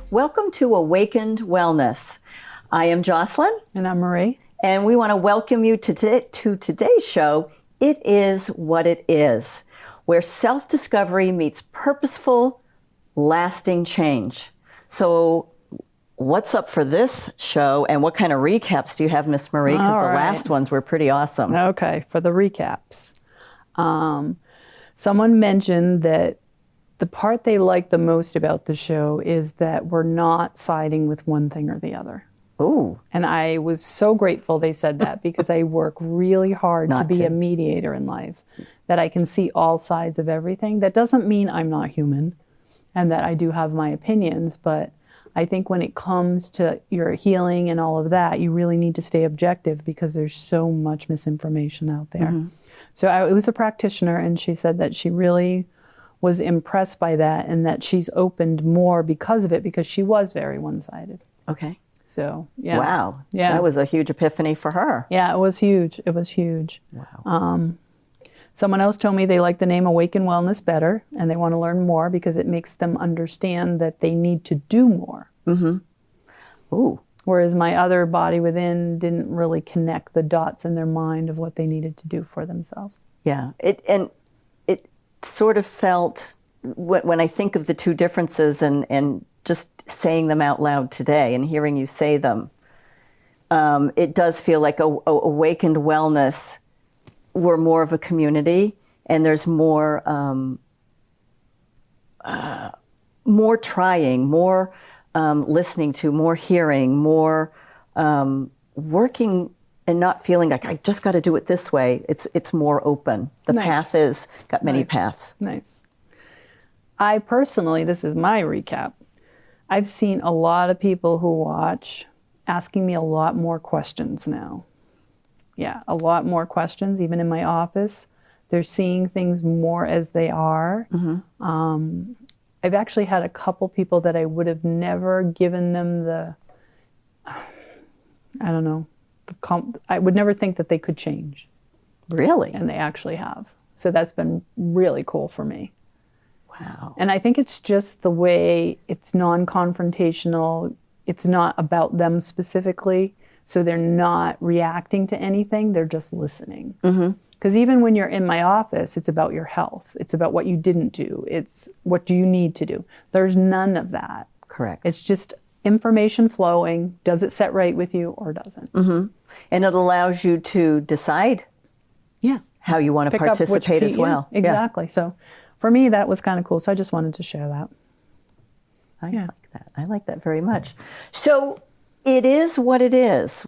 Welcome to Awakened Wellness. I am Jocelyn. And I'm Marie. And we want to welcome you to today's show, It Is What It Is, where self-discovery meets purposeful, lasting change. So what's up for this show, and what kind of recaps do you have, Miss Marie? Because the last ones were pretty awesome. Okay, for the recaps. Someone mentioned that the part they like the most about the show is that we're not siding with one thing or the other. Ooh. And I was so grateful they said that, because I work really hard to be a mediator in life, that I can see all sides of everything. That doesn't mean I'm not human and that I do have my opinions, but I think when it comes to your healing and all of that, you really need to stay objective, because there's so much misinformation out there. Mm-hmm. So it was a practitioner, and she said that she really was impressed by that, and that she's opened more because of it, because she was very one-sided. Okay. So, yeah. Wow. Yeah. That was a huge epiphany for her. Yeah, it was huge. It was huge. Wow. Someone else told me they like the name Awaken Wellness better, and they want to learn more because it makes them understand that they need to do more. Mm-hmm. Ooh. Whereas my other body within didn't really connect the dots in their mind of what they needed to do for themselves. Yeah. It sort of felt, when I think of the two differences and just saying them out loud today and hearing you say them, it does feel like Awakened Wellness, we're more of a community, and there's more trying, more listening to, more hearing, more working, and not feeling like I just got to do it this way. It's more open. The path is got many paths. Nice. I personally, this is my recap, I've seen a lot of people who watch asking me a lot more questions now. Yeah, a lot more questions, even in my office. They're seeing things more as they are. Mm-hmm. I've actually had a couple people that I would have never given them I would never think that they could change. Really? And they actually have. So that's been really cool for me. Wow. And I think it's just the way it's non-confrontational. It's not about them specifically. So they're not reacting to anything. They're just listening. Mm-hmm. Because even when you're in my office, it's about your health. It's about what you didn't do. It's what do you need to do. There's none of that. Correct. It's just information flowing. Does it set right with you or doesn't? Mm-hmm. And it allows you to decide how you want to participate as well. Yeah, exactly. Yeah. So for me, that was kind of cool. So I just wanted to share that. I like that. I like that very much. So it is what it is.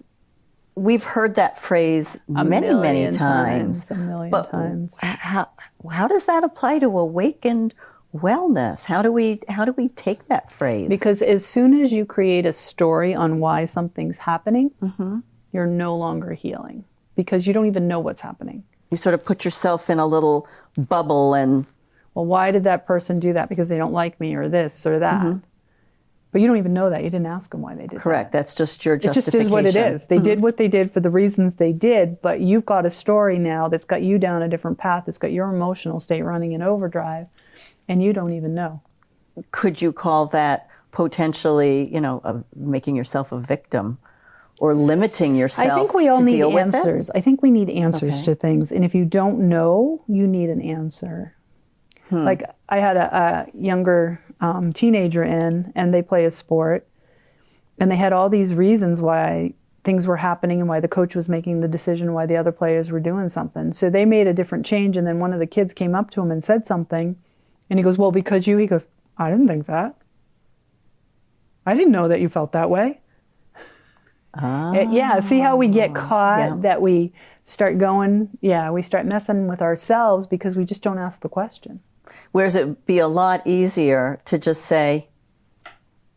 We've heard that phrase many times. A million times. How does that apply to awakened wellness? How do we take that phrase? Because as soon as you create a story on why something's happening, mm-hmm. you're no longer healing, because you don't even know what's happening. You sort of put yourself in a little bubble and... Well, why did that person do that? Because they don't like me or this or that. Mm-hmm. But you don't even know that. You didn't ask them why they did Correct. that. That's just your justification. It just is what it is. They did what they did for the reasons they did, but you've got a story now that's got you down a different path. It's got your emotional state running in overdrive, and you don't even know. Could you call that potentially, of making yourself a victim or limiting yourself to deal with it? I think we all need answers. I think we need answers to things, and if you don't know, you need an answer. Like I had a younger teenager in, and they play a sport, and they had all these reasons why things were happening and why the coach was making the decision, why the other players were doing something. So they made a different change, and then one of the kids came up to him and said something, and he goes, well, because he goes, I didn't think that. I didn't know that you felt that way. See how we get caught, that we start going, we start messing with ourselves because we just don't ask the question. Whereas it'd be a lot easier to just say,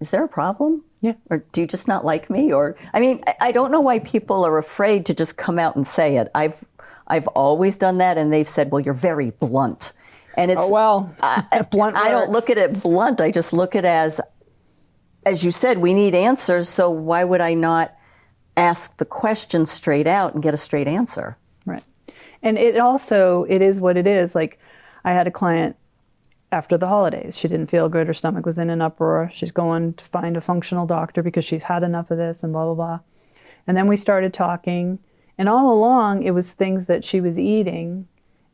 is there a problem? Yeah. Or do you just not like me? Or, I don't know why people are afraid to just come out and say it. I've always done that, and they've said, well, you're very blunt. And it's, blunt I don't look at it blunt. I just look at it as, as you said, we need answers, so why would I not ask the question straight out and get a straight answer? Right. And it is what it is. Like, I had a client after the holidays. She didn't feel good. Her stomach was in an uproar. She's going to find a functional doctor because she's had enough of this and blah, blah, blah. And then we started talking. And all along, it was things that she was eating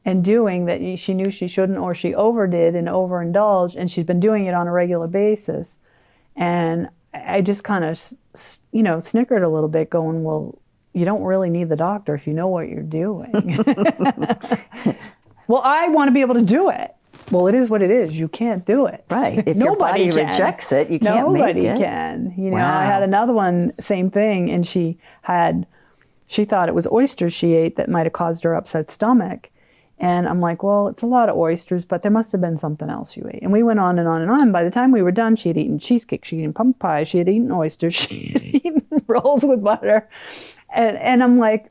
and doing that she knew she shouldn't, or she overdid and overindulged. And she's been doing it on a regular basis. And I just kind of, snickered a little bit going, well, you don't really need the doctor if you know what you're doing. Well, I want to be able to do it. Well, it is what it is. You can't do it. Right. If your body rejects it, you can't make it. Nobody can. Wow. I had another one, same thing, and she thought it was oysters she ate that might have caused her upset stomach. And I'm like, well, it's a lot of oysters, but there must have been something else you ate. And we went on and on and on. By the time we were done, she had eaten cheesecake, she had eaten pumpkin pie, she had eaten oysters, she had eaten rolls with butter. And I'm like,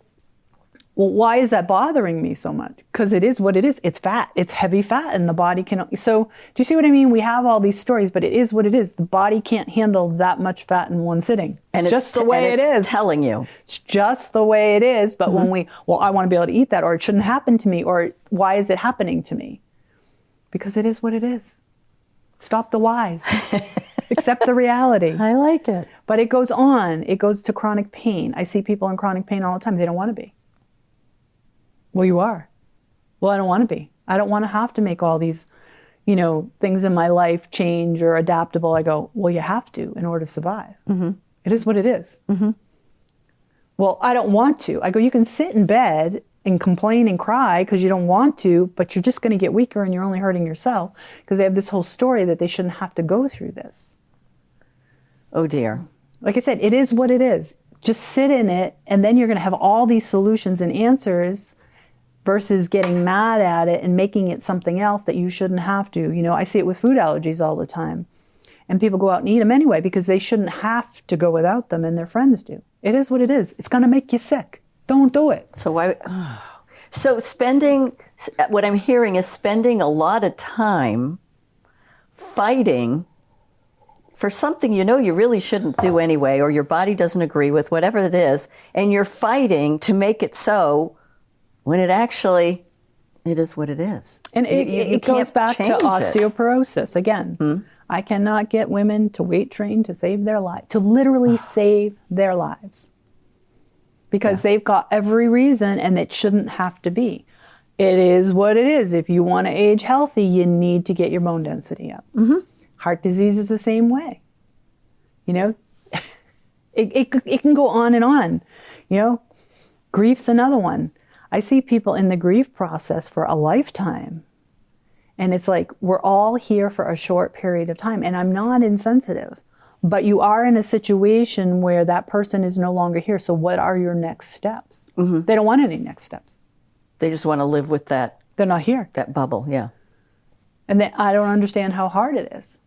well, why is that bothering me so much? Because it is what it is. It's fat. It's heavy fat, and the body can. So, do you see what I mean? We have all these stories, but it is what it is. The body can't handle that much fat in one sitting. And it's just the way it is. Telling you. It's just the way it is. But when I want to be able to eat that, or it shouldn't happen to me, or why is it happening to me? Because it is what it is. Stop the whys. Accept the reality. I like it. But it goes on. It goes to chronic pain. I see people in chronic pain all the time. They don't want to be. Well, you are. Well, I don't want to be. I don't want to have to make all these, things in my life change or adaptable. I go, well, you have to in order to survive. Mm-hmm. It is what it is. Mm-hmm. Well, I don't want to. I go, you can sit in bed and complain and cry because you don't want to, but you're just going to get weaker and you're only hurting yourself because they have this whole story that they shouldn't have to go through this. Oh, dear. Like I said, it is what it is. Just sit in it, and then you're going to have all these solutions and answers versus getting mad at it and making it something else that you shouldn't have to. I see it with food allergies all the time. And people go out and eat them anyway because they shouldn't have to go without them, and their friends do. It is what it is. It's going to make you sick. Don't do it. So what I'm hearing is spending a lot of time fighting for something you really shouldn't do anyway, or your body doesn't agree with, whatever it is, and you're fighting to make it so, when it is what it is. And it goes back to osteoporosis again. I cannot get women to weight train to save their life, to literally save their lives. Because they've got every reason, and it shouldn't have to be. It is what it is. If you want to age healthy, you need to get your bone density up. Mm-hmm. Heart disease is the same way. It can go on and on. Grief's another one. I see people in the grief process for a lifetime. And it's like, we're all here for a short period of time. And I'm not insensitive, but you are in a situation where that person is no longer here. So what are your next steps? Mm-hmm. They don't want any next steps. They just want to live with that. They're not here. That bubble, yeah. And I don't understand how hard it is.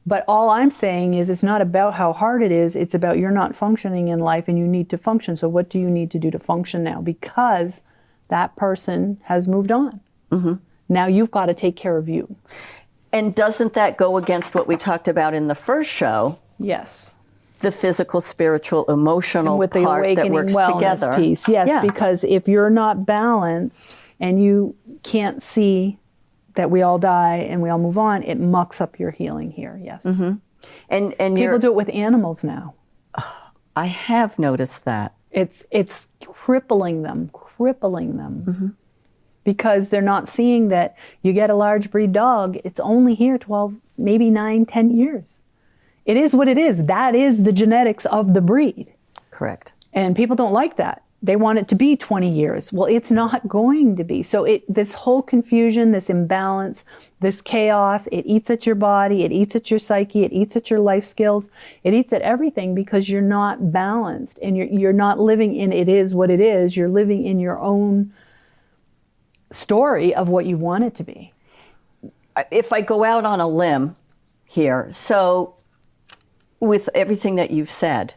But all I'm saying is it's not about how hard it is. It's about you're not functioning in life and you need to function. So what do you need to do to function now? Because that person has moved on. Mm-hmm. Now you've got to take care of you. And doesn't that go against what we talked about in the first show? Yes. The physical, spiritual, emotional with the part that works together. Piece. Yes, because if you're not balanced and you can't see that we all die and we all move on, it mucks up your healing here, yes. Mm-hmm. And people do it with animals now. I have noticed that. It's crippling them. Mm-hmm. Because they're not seeing that you get a large breed dog, it's only here 12, maybe 9, 10 years. It is what it is. That is the genetics of the breed. Correct. And people don't like that. They want it to be 20 years. Well, it's not going to be. So this whole confusion, this imbalance, this chaos, it eats at your body, it eats at your psyche, it eats at your life skills, it eats at everything because you're not balanced and you're not living in it is what it is. You're living in your own story of what you want it to be. If I go out on a limb here, so with everything that you've said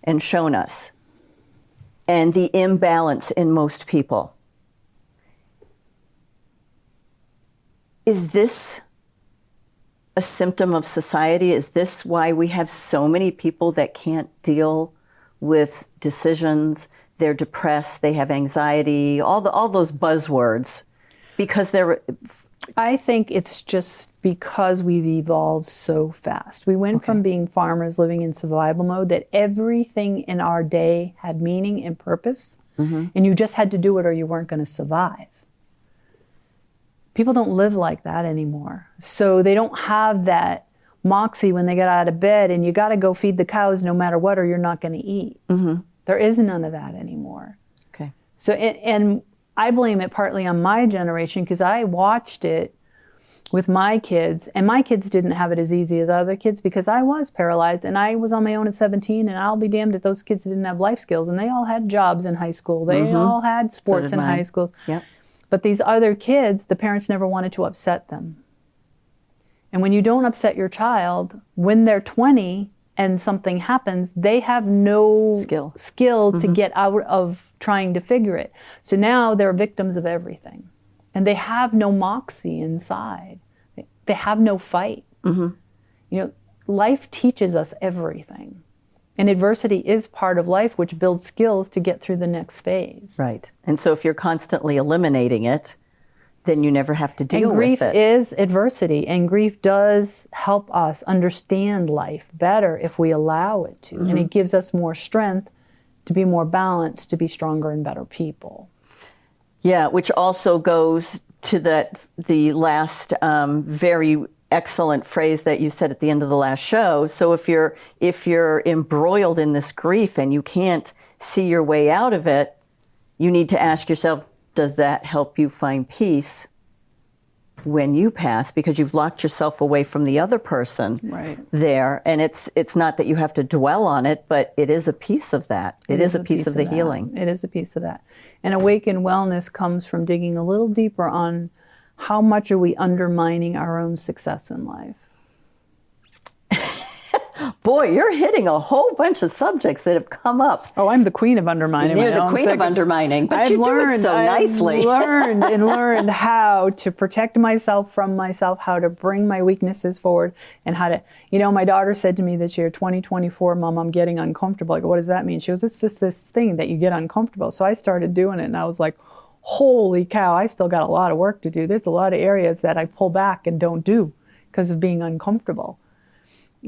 and shown us, and the imbalance in most people, is this a symptom of society? Is this why we have so many people that can't deal with decisions? They're depressed, they have anxiety, all those buzzwords, because they're... I think it's just because we've evolved so fast. We went from being farmers living in survival mode, that everything in our day had meaning and purpose, and you just had to do it or you weren't going to survive. People don't live like that anymore. So they don't have that moxie when they get out of bed and you got to go feed the cows no matter what or you're not going to eat. There is none of that anymore. Okay. So, and I blame it partly on my generation because I watched it with my kids, and my kids didn't have it as easy as other kids because I was paralyzed and I was on my own at 17, and I'll be damned if those kids didn't have life skills, and they all had jobs in high school. They all had sports in high school. Yep. But these other kids, the parents never wanted to upset them. And when you don't upset your child, when they're 20 and something happens, they have no skill to get out of trying to figure it. So now they're victims of everything. And they have no moxie inside. They have no fight. You know, life teaches us everything. And adversity is part of life, which builds skills to get through the next phase. Right. And so if you're constantly eliminating it, then you never have to deal with it. And grief is adversity, and grief does help us understand life better if we allow it to. And it gives us more strength to be more balanced, to be stronger and better people. Yeah, which also goes to the last very excellent phrase that you said at the end of the last show. So if you're embroiled in this grief and you can't see your way out of it, you need to ask yourself, does that help you find peace when you pass? Because you've locked yourself away from the other person there. And it's not that you have to dwell on it, but it is a piece of that. It is a piece of the healing. It is a piece of that. And awakened wellness comes from digging a little deeper on how much are we undermining our own success in life. Boy, you're hitting a whole bunch of subjects that have come up. Oh, I'm the queen of undermining. You're the queen of undermining, but you do it so nicely. I've learned how to protect myself from myself, how to bring my weaknesses forward, and how to, you know, my daughter said to me this year, 2024, Mom, I'm getting uncomfortable. I go, what does that mean? She goes, it's just this thing that you get uncomfortable. So I started doing it, and I was like, holy cow, I still got a lot of work to do. There's a lot of areas that I pull back and don't do because of being uncomfortable.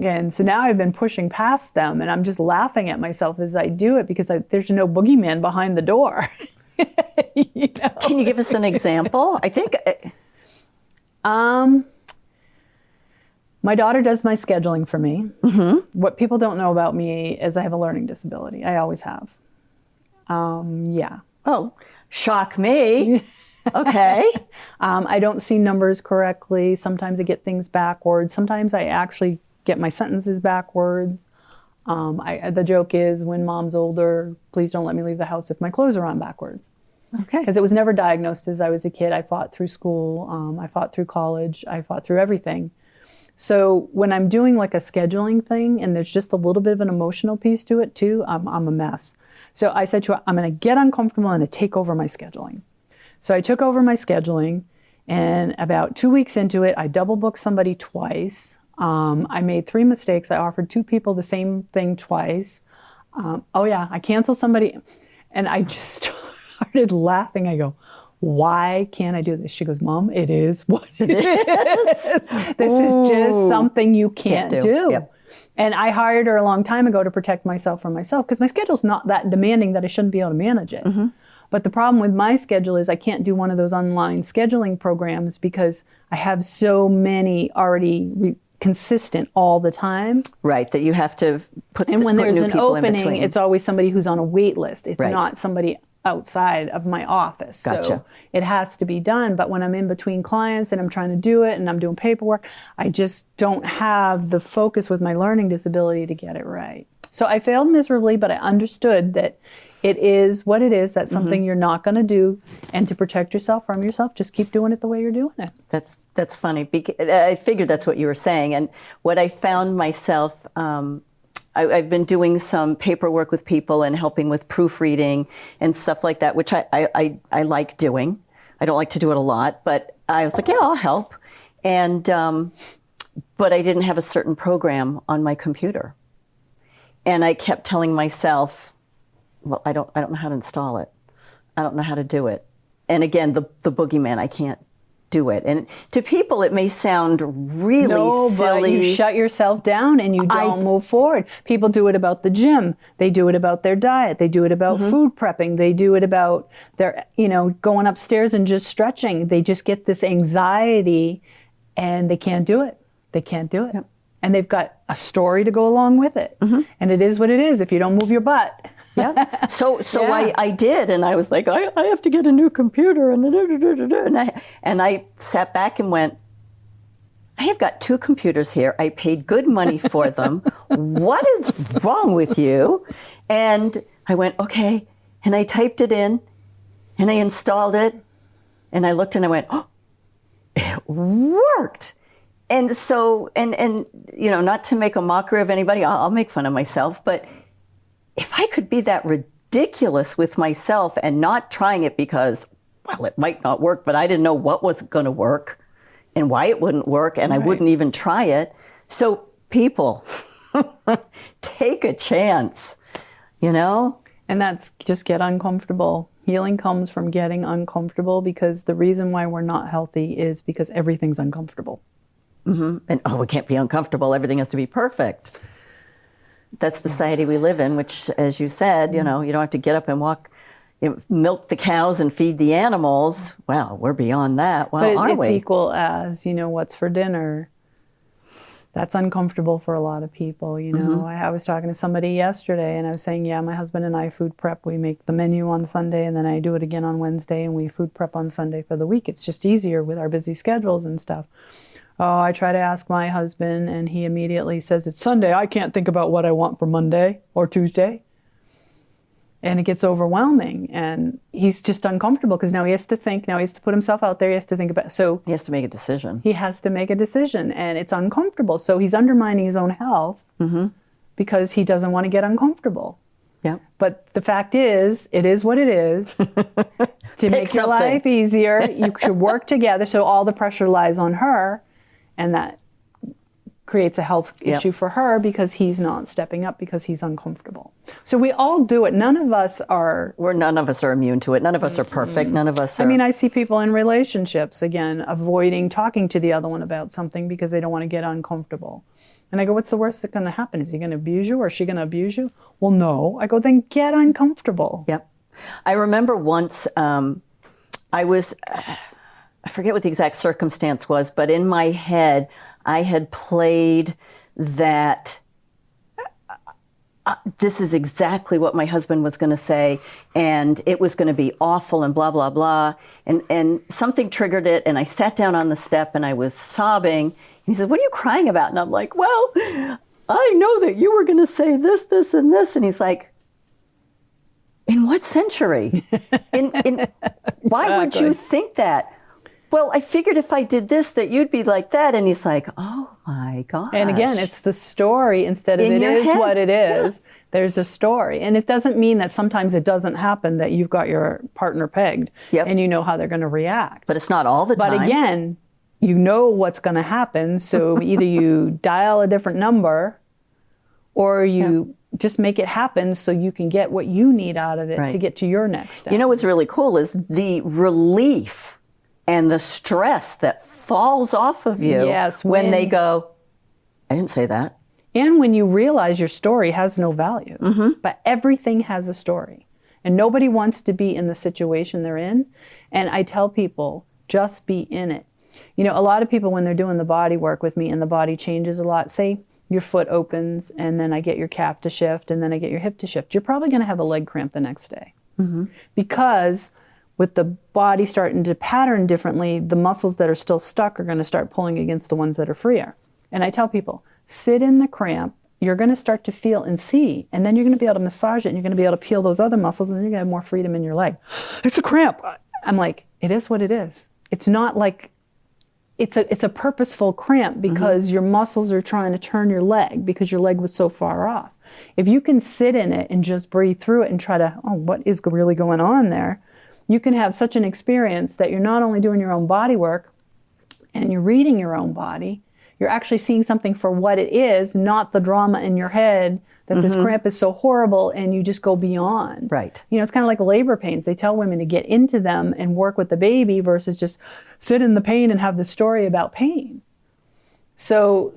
And so now I've been pushing past them, and I'm just laughing at myself as I do it because there's no boogeyman behind the door. You know? Can you give us an example? I think... My daughter does my scheduling for me. What people don't know about me is I have a learning disability. I always have. Yeah. Oh, shock me. Okay. I don't see numbers correctly. Sometimes I get things backwards. Sometimes I actually get my sentences backwards. The joke is, when Mom's older, please don't let me leave the house if my clothes are on backwards. Okay. Because it was never diagnosed as I was a kid. I fought through school. I fought through college. I fought through everything. So when I'm doing like a scheduling thing and there's just a little bit of an emotional piece to it too, I'm a mess. So I said to her, I'm going to get uncomfortable and take over my scheduling. So I took over my scheduling, and about 2 weeks into it, I double booked somebody twice. I made 3 mistakes. I offered 2 people the same thing twice. I canceled somebody, and I just started laughing. I go, why can't I do this? She goes, Mom, it is what it is. This is just something you can't do. Yep. And I hired her a long time ago to protect myself from myself because my schedule's not that demanding that I shouldn't be able to manage it. But the problem with my schedule is I can't do one of those online scheduling programs because I have so many already consistent all the time. Right, that you have to put And when there's an opening, it's it's always somebody who's on a wait list. It's not somebody outside of my office. Gotcha. So it has to be done. But when I'm in between clients and I'm trying to do it and I'm doing paperwork, I just don't have the focus with my learning disability to get it right. So I failed miserably, but I understood that it is what it is. That's something you're not going to do. And to protect yourself from yourself, just keep doing it the way you're doing it. That's funny. I figured that's what you were saying. And what I found myself, I've been doing some paperwork with people and helping with proofreading and stuff like that, which I like doing. I don't like to do it a lot, but I was like, yeah, I'll help. And but I didn't have a certain program on my computer. And I kept telling myself, well, I don't know how to install it. I don't know how to do it. And again, the boogeyman, I can't do it. And to people, it may sound really silly. But you shut yourself down and you don't move forward. People do it about the gym. They do it about their diet. They do it about food prepping. They do it about their, going upstairs and just stretching. They just get this anxiety and they can't do it. They can't do it. Yep. And they've got a story to go along with it. And it is what it is if you don't move your butt. Yeah. So I did, and I was like, I have to get a new computer, and I sat back and went, I have got 2 computers here. I paid good money for them. What is wrong with you? And I went, okay, and I typed it in, and I installed it, and I looked and I went, oh, it worked. And so, and not to make a mockery of anybody, I'll make fun of myself, but if I could be that ridiculous with myself and not trying it because, well, it might not work, but I didn't know what was going to work and why it wouldn't work, and I wouldn't even try it. So people, take a chance, And that's just get uncomfortable. Healing comes from getting uncomfortable, because the reason why we're not healthy is because everything's uncomfortable. And, we can't be uncomfortable. Everything has to be perfect. That's the society we live in, which, as you said, you don't have to get up and walk, milk the cows and feed the animals. Well, we're beyond that. Well, but are we? It's equal as, what's for dinner. That's uncomfortable for a lot of people, I was talking to somebody yesterday and I was saying, my husband and I food prep. We make the menu on Sunday and then I do it again on Wednesday, and we food prep on Sunday for the week. It's just easier with our busy schedules and stuff. Oh, I try to ask my husband, and he immediately says, it's Sunday. I can't think about what I want for Monday or Tuesday. And it gets overwhelming. And he's just uncomfortable because now he has to think. Now he has to put himself out there. He has to think about. So he has to make a decision. He has to make a decision. And it's uncomfortable. So he's undermining his own health because he doesn't want to get uncomfortable. Yeah. But the fact is, it is what it is. To make your life easier, you should work together. So all the pressure lies on her. And that creates a health issue for her because he's not stepping up because he's uncomfortable. So we all do it. None of us are immune to it. None of us are perfect. None of us are. I see people in relationships, again, avoiding talking to the other one about something because they don't want to get uncomfortable. And I go, what's the worst that's going to happen? Is he going to abuse you or is she going to abuse you? Well, no. I go, then get uncomfortable. Yep. I remember once I forget what the exact circumstance was, but in my head, I had played that this is exactly what my husband was going to say, and it was going to be awful and blah, blah, blah. And something triggered it, and I sat down on the step, and I was sobbing. And he said, what are you crying about? And I'm like, well, I know that you were going to say this, this, and this. And he's like, in what century? Why would you think that? Well, I figured if I did this, that you'd be like that. And he's like, oh my gosh. And again, it's the story instead of it is what it is. Yeah. There's a story. And it doesn't mean that sometimes it doesn't happen that you've got your partner pegged and you know how they're going to react. But it's not all the time. But again, you know what's going to happen. So either you dial a different number or you just make it happen so you can get what you need out of it to get to your next step. You know what's really cool is the relief and the stress that falls off of you when they go, I didn't say that. And when you realize your story has no value, but everything has a story. And nobody wants to be in the situation they're in. And I tell people, just be in it. You know, a lot of people when they're doing the body work with me and the body changes a lot, say your foot opens and then I get your calf to shift and then I get your hip to shift. You're probably going to have a leg cramp the next day. Because with the body starting to pattern differently, the muscles that are still stuck are going to start pulling against the ones that are freer. And I tell people, sit in the cramp, you're going to start to feel and see, and then you're going to be able to massage it and you're going to be able to peel those other muscles and then you're going to have more freedom in your leg. It's a cramp. I'm like, it is what it is. It's not like, it's a purposeful cramp because your muscles are trying to turn your leg because your leg was so far off. If you can sit in it and just breathe through it and try to, what is really going on there? You can have such an experience that you're not only doing your own body work and you're reading your own body, You're actually seeing something for what it is, not the drama in your head that this cramp is so horrible, and you just go beyond. Right. You know, it's kind of like labor pains. They tell women to get into them and work with the baby versus just sit in the pain and have the story about pain. So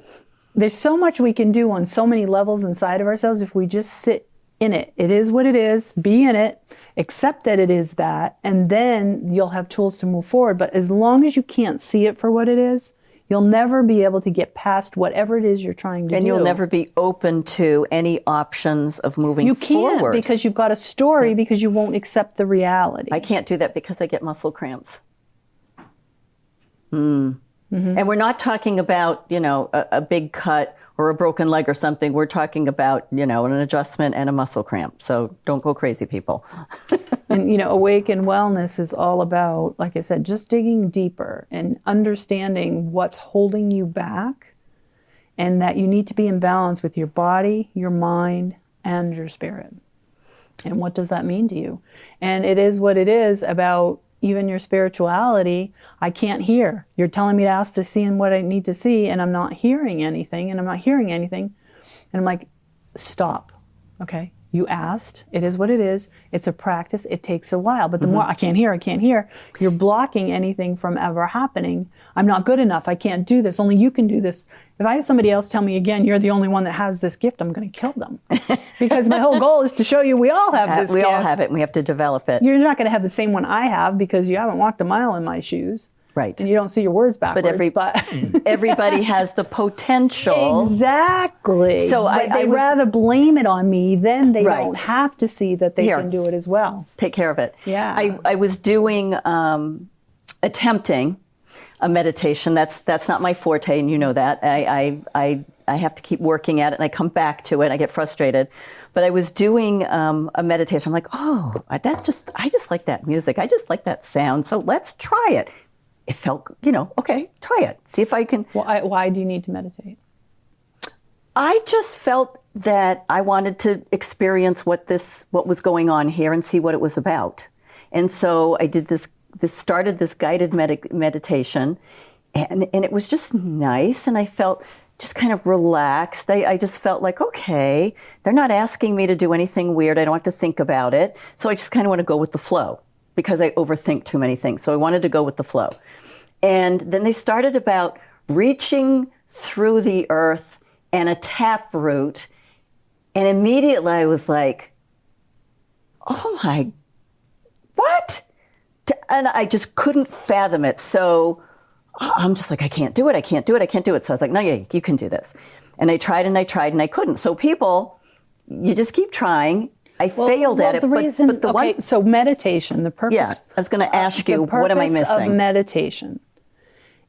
there's so much we can do on so many levels inside of ourselves if we just sit in it. It is what it is. Be in it. Accept that it is that. And then you'll have tools to move forward. But as long as you can't see it for what it is, you'll never be able to get past whatever it is you're trying to do. And you'll never be open to any options of moving forward. You can't, because you've got a story, because you won't accept the reality. I can't do that because I get muscle cramps. And we're not talking about, you know, a big cut or a broken leg or something. We're talking about, you know, an adjustment and a muscle cramp. So don't go crazy, people. And, you know, Awaken Wellness is all about, like I said, just digging deeper and understanding what's holding you back, and that you need to be in balance with your body, your mind, and your spirit. And what does that mean to you? And it is what it is about even your spirituality. I can't hear. You're telling me to ask to see what I need to see, and I'm not hearing anything, and I'm not hearing anything. And I'm like, stop, okay? You asked. It is what it is. It's a practice. It takes a while. But the more I can't hear, you're blocking anything from ever happening. I'm not good enough. I can't do this. Only you can do this. If I have somebody else tell me again, you're the only one that has this gift, I'm going to kill them. Because my whole goal is to show you we all have this gift. We all have it, and we have to develop it. You're not going to have the same one I have because you haven't walked a mile in my shoes. Right. And you don't see your words backwards. But everybody has the potential. Exactly. So I'd rather blame it on me, then they don't have to see that they can do it as well. Take care of it. Yeah. I was doing, attempting a meditation. That's not my forte, and you know that. I have to keep working at it, and I come back to it. I get frustrated. But I was doing a meditation. I'm like, oh, I just like that music. I just like that sound. So let's try it. It felt, you know, okay, try it. See if I can. Why do you need to meditate? I just felt that I wanted to experience what was going on here and see what it was about. And so I did started this guided meditation, and it was just nice, and I felt just kind of relaxed. I just felt like, okay, they're not asking me to do anything weird. I don't have to think about it. So I just kind of want to go with the flow, because I overthink too many things. So I wanted to go with the flow. And then they started about reaching through the earth and a taproot. And immediately I was like, oh my, what? And I just couldn't fathom it. So I'm just like, I can't do it. So I was like, no, yeah, you can do this. And I tried and I couldn't. So people, you just keep trying. I failed at it. So meditation, the purpose. Yeah, I was going to ask you, what am I missing? The purpose of meditation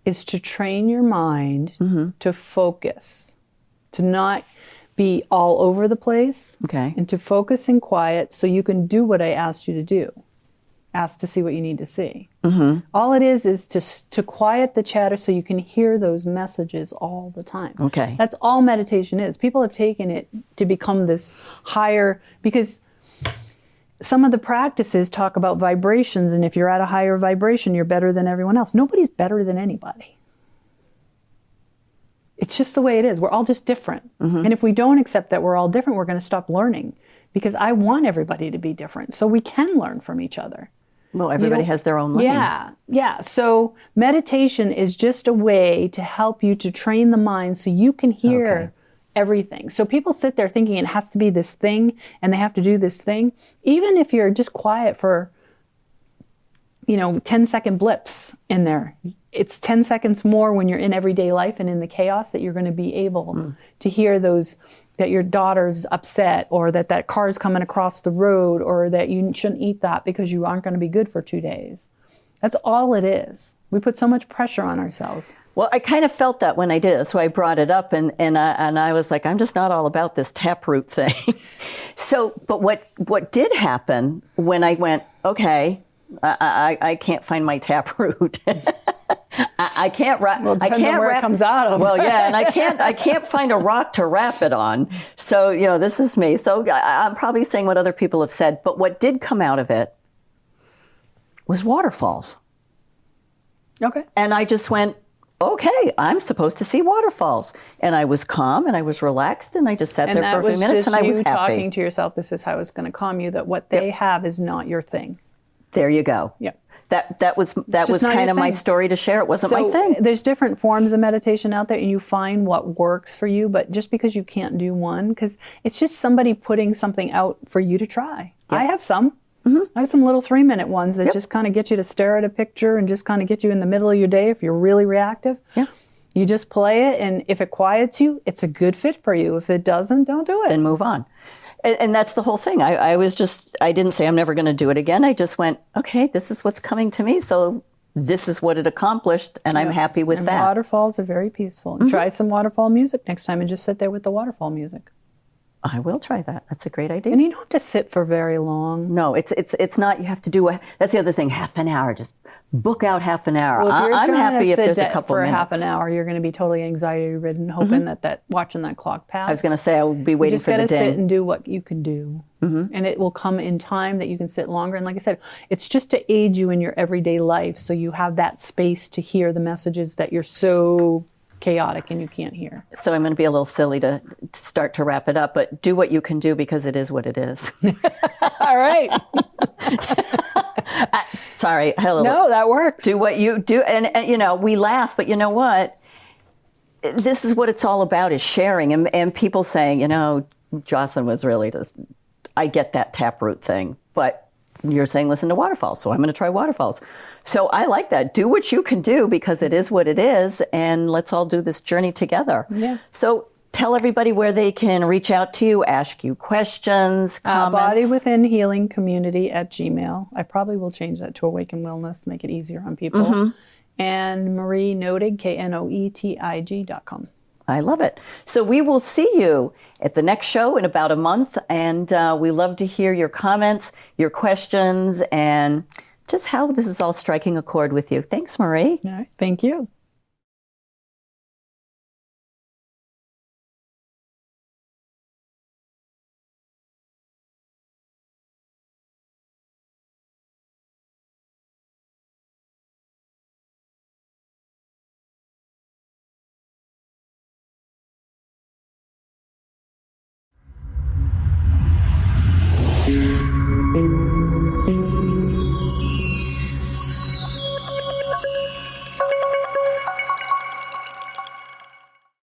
is to train your mind to focus, to not be all over the place, and to focus in quiet so you can do what I asked you to do. Ask to see what you need to see. All it is to quiet the chatter so you can hear those messages all the time. Okay. That's all meditation is. People have taken it to become this higher, because some of the practices talk about vibrations, and if you're at a higher vibration, you're better than everyone else. Nobody's better than anybody. It's just the way it is. We're all just different. And if we don't accept that we're all different, we're going to stop learning, because I want everybody to be different so we can learn from each other. Well, everybody has their own lane. Yeah. So meditation is just a way to help you to train the mind so you can hear everything. So people sit there thinking it has to be this thing and they have to do this thing. Even if you're just quiet for, 10-second blips in there, it's 10 seconds more when you're in everyday life and in the chaos that you're going to be able to hear those, that your daughter's upset, or that car's coming across the road, or that you shouldn't eat that because you aren't going to be good for 2 days. That's all it is. We put so much pressure on ourselves. Well, I kind of felt that when I did it, so I brought it up, and I was like, I'm just not all about this taproot thing. But what did happen when I went, okay, I can't find my taproot. I can't wrap. Well, I can't where it comes out of. Well, yeah, and I can't find a rock to wrap it on. So this is me. So I'm probably saying what other people have said, but what did come out of it was waterfalls. Okay. And I just went, okay, I'm supposed to see waterfalls. And I was calm and I was relaxed and I just sat there for a few minutes and I was happy. Talking to yourself, this is how it's going to calm you, that what they have is not your thing. There you go. Yep. That was kind of my story to share. It wasn't my thing. There's different forms of meditation out there and you find what works for you, but just because you can't do one, because it's just somebody putting something out for you to try. Yep. I have some. I have some little 3-minute ones that just kind of get you to stare at a picture and just kind of get you in the middle of your day if you're really reactive. Yeah. You just play it, and if it quiets you, it's a good fit for you. If it doesn't, don't do it. Then move on. And that's the whole thing. I didn't say I'm never going to do it again. I just went, okay, this is what's coming to me. So this is what it accomplished, and I'm happy with that. Waterfalls are very peaceful. Try some waterfall music next time and just sit there with the waterfall music. I will try that. That's a great idea. And you don't have to sit for very long. No, it's not. You have to do that's the other thing. Half an hour. Just book out half an hour. Well, if you're I'm happy if there's a couple for minutes. half an hour. You're going to be totally anxiety ridden, hoping that watching that clock pass. I was going to say I will be waiting for the ding. You just got to sit and do what you can do, and it will come in time that you can sit longer. And like I said, it's just to aid you in your everyday life, so you have that space to hear the messages that you're so chaotic and you can't hear. So I'm going to be a little silly to start to wrap it up, but do what you can do because it is what it is. All right. Sorry. No, that works. Do what you do. And we laugh, but you know what? This is what it's all about, is sharing. And people saying, Jocelyn was really just, I get that taproot thing, but you're saying listen to waterfalls, so I'm going to try waterfalls. So I like that. Do what you can do because it is what it is, and let's all do this journey together. Yeah. So tell everybody where they can reach out to you, ask you questions, comments. bodywithinhealingcommunity@gmail. I probably will change that to Awaken Wellness to make it easier on people. And Marie Notig, KNOETIG.com. I love it. So we will see you at the next show in about a month, and we love to hear your comments, your questions, and just how this is all striking a chord with you. Thanks, Marie. All right. Thank you.